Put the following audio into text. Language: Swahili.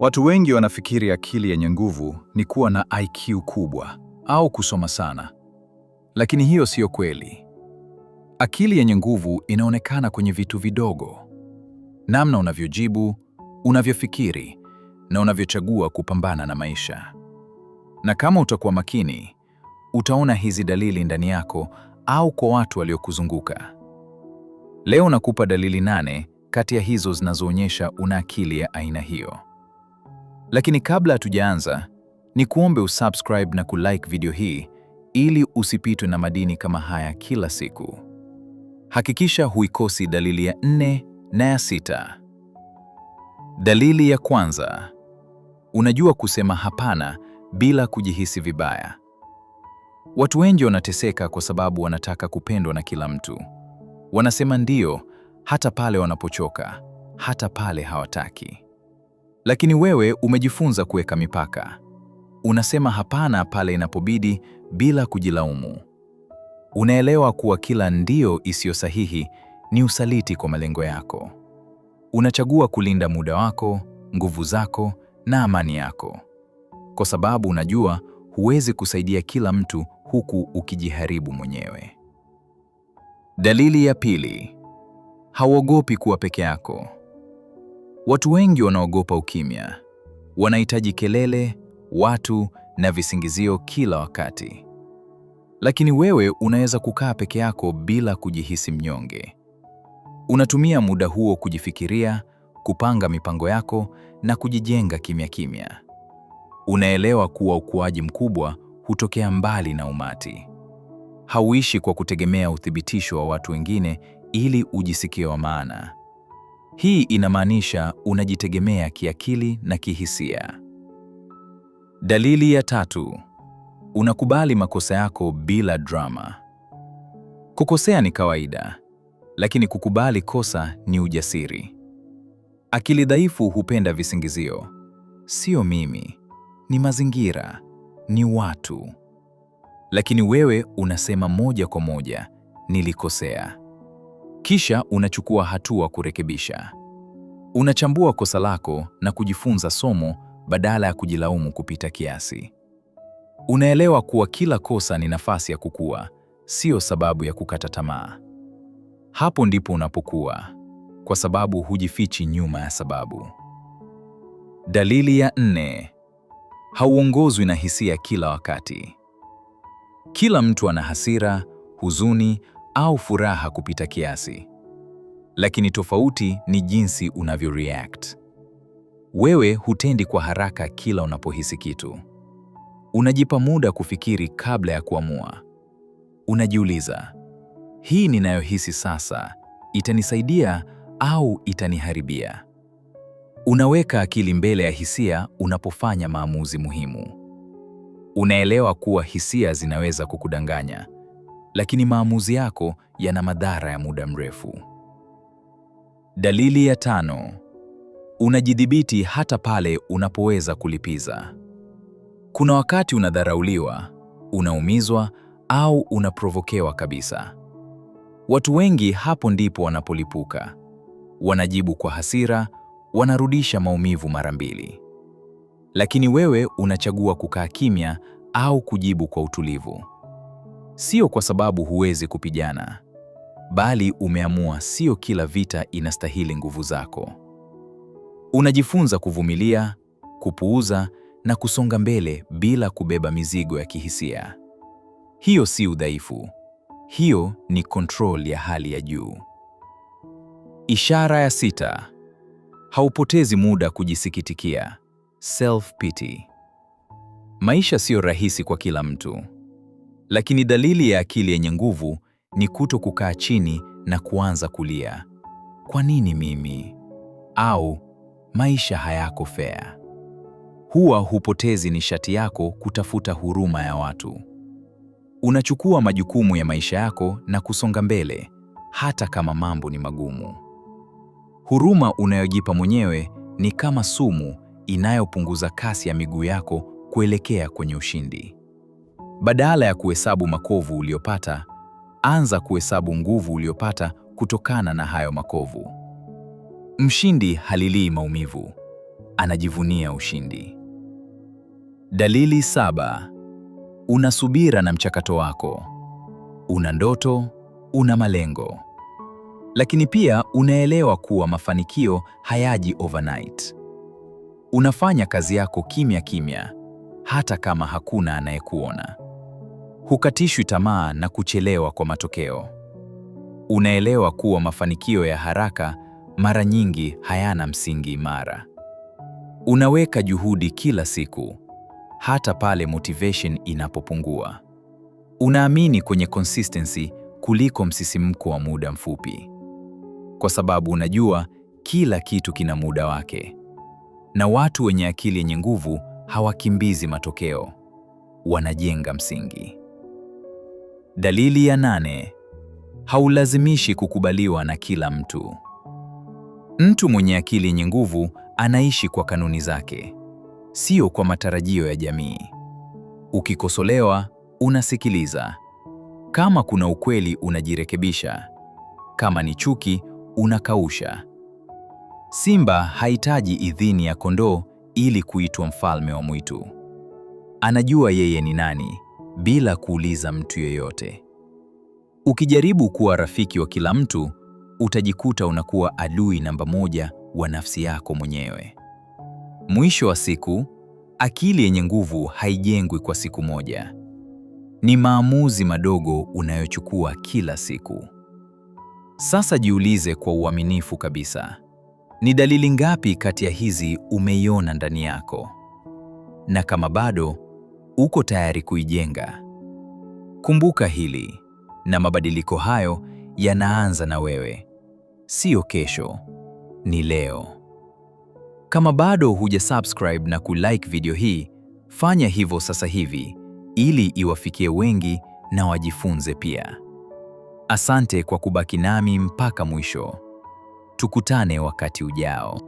Watu wengi wanafikiri akili yenye nguvu ni kuwa na IQ kubwa au kusoma sana. Lakini hiyo siyo kweli. Akili yenye nguvu inaonekana kwenye vitu vidogo. Namna unavyojibu, unavyofikiri na unavyochagua kupambana na maisha. Na kama utakuwa makini, utaona hizi dalili ndani yako au kwa watu waliokuzunguka. Leo nakupa dalili 8 kati ya hizo zinazoonyesha una akili ya aina hiyo. Lakini kabla hatujaanza, ni kuombe usubscribe na kulike video hii ili usipitwe na madini kama haya kila siku. Hakikisha huikosi dalili ya 4 na ya 6. Dalili ya kwanza. Unajua kusema hapana bila kujihisi vibaya. Watu wengi wanateseka kwa sababu wanataka kupendwa na kila mtu. Wanasema ndio hata pale wanapochoka, hata pale hawataki. Lakini wewe umejifunza kuweka mipaka. Unasema hapana pale inapobidi bila kujilaumu. Unaelewa kuwa kila ndio isiyo sahihi ni usaliti kwa malengo yako. Unachagua kulinda muda wako, nguvu zako na amani yako. Kwa sababu unajua huwezi kusaidia kila mtu huku ukijiharibu mwenyewe. Dalili ya pili. Hauogopi kuwa peke yako. Watu wengi wanaogopa ukimya. Wanahitaji kelele, watu na visingizio kila wakati. Lakini wewe unaweza kukaa peke yako bila kujihisi mnyonge. Unatumia muda huo kujifikiria, kupanga mipango yako na kujijenga kimya kimya. Unaelewa kuwa ukuaji mkubwa hutokea mbali na umati. Hauishi kwa kutegemea uthibitisho wa watu wengine ili ujisikie wa maana. Hii inamaanisha unajitegemea kiakili na kihisia. Dalili ya 3. Unakubali makosa yako bila drama. Kukosea ni kawaida, lakini kukubali kosa ni ujasiri. Akili dhaifu hupenda visingizio. Sio mimi, ni mazingira, ni watu. Lakini wewe unasema moja kwa moja, nilikosea. Kisha unachukua hatua kurekebisha. Unachambua kosa lako na kujifunza somo badala ya kujilaumu kupita kiasi. Unaelewa kuwa kila kosa ni nafasi ya kukua, sio sababu ya kukata tamaa. Hapo ndipo unapokuwa, kwa sababu hujifichi nyuma ya sababu. Dalili ya 4. Hauongozwi na hisia kila wakati. Kila mtu ana hasira, huzuni au furaha kupita kiasi. Lakini tofauti ni jinsi unavyoreact. Wewe hutendi kwa haraka kila unapohisi kitu. Unajipa muda kufikiri kabla ya kuamua. Unajiuliza, hii ninayohisi sasa itanisaidia au itaniharibia? Unaweka akili mbele ya hisia unapofanya maamuzi muhimu. Unaelewa kuwa hisia zinaweza kukudanganya, lakini maamuzi yako yana madhara ya muda mrefu. Dalili ya 5. Unajidhibiti hata pale unapoweza kulipiza. Kuna wakati unadharauliwa, unaumizwa au unaprovokewa kabisa. Watu wengi hapo ndipo wanapolipuka. Wanajibu kwa hasira, wanarudisha maumivu mara 2. Lakini wewe unachagua kukaa kimya au kujibu kwa utulivu. Sio kwa sababu huwezi kupigana, bali umeamua sio kila vita inastahili nguvu zako. Unajifunza kuvumilia, kupuuza na kusonga mbele bila kubeba mizigo ya kihisia. Hiyo si udhaifu. Hiyo ni control ya hali ya juu. Ishara ya 6. Haupotezi muda kujisikitikia. Self-pity. Maisha sio rahisi kwa kila mtu. Lakini dalili ya akili yenye nguvu ni kuto kukaa chini na kuanza kulia. Kwa nini mimi? Au maisha hayako fair. Huwa hupotezi nishati yako kutafuta huruma ya watu. Unachukua majukumu ya maisha yako na kusonga mbele, hata kama mambo ni magumu. Huruma unayojipa mwenyewe ni kama sumu inayopunguza kasi ya miguu yako kuelekea kwenye ushindi. Badala ya kuhesabu makovu uliopata, anza kuhesabu nguvu uliopata kutokana na hayo makovu. Mshindi halilii maumivu, anajivunia ushindi. Dalili 7. Una subira na mchakato wako. Una ndoto, una malengo. Lakini pia unaelewa kuwa mafanikio hayaji overnight. Unafanya kazi yako kimya kimya, hata kama hakuna anayekuona. Hukatishwi tamaa na kuchelewa kwa matokeo. Unaelewa kuwa mafanikio ya haraka mara nyingi hayana msingi imara. Unaweka juhudi kila siku, hata pale motivation inapopungua. Unaamini kwenye consistency kuliko msisimko wa muda mfupi. Kwa sababu unajua kila kitu kina muda wake. Na watu wenye akili yenye nguvu hawakimbizi matokeo, wanajenga msingi. Dalili ya 8. Haulazimishi kukubaliwa na kila mtu. Mtu mwenye akili yenye nguvu anaishi kwa kanuni zake, sio kwa matarajio ya jamii. Ukikosolewa, unasikiliza. Kama kuna ukweli, unajirekebisha. Kama ni chuki, unakausha. Simba hahitaji idhini ya kondoo ili kuitwa mfalme wa mwitu. Anajua yeye ni nani bila kuuliza mtu yeyote. Ukijaribu kuwa rafiki wa kila mtu, utajikuta unakuwa adui namba 1 wa nafsi yako mwenyewe. Mwisho wa siku, akili yenye nguvu haijengwi kwa siku moja. Ni maamuzi madogo unayochukua kila siku. Sasa jiulize kwa uaminifu kabisa. Ni dalili ngapi kati ya hizi umeiona ndani yako? Na kama bado, uko tayari kuijenga? Kumbuka hili, na mabadiliko hayo yanaanza na wewe. Sio kesho, ni leo. Kama bado hujasubscribe na kulike video hii, fanya hivyo sasa hivi ili iwafikie wengi na wajifunze pia. Asante kwa kubaki nami mpaka mwisho. Tukutane wakati ujao.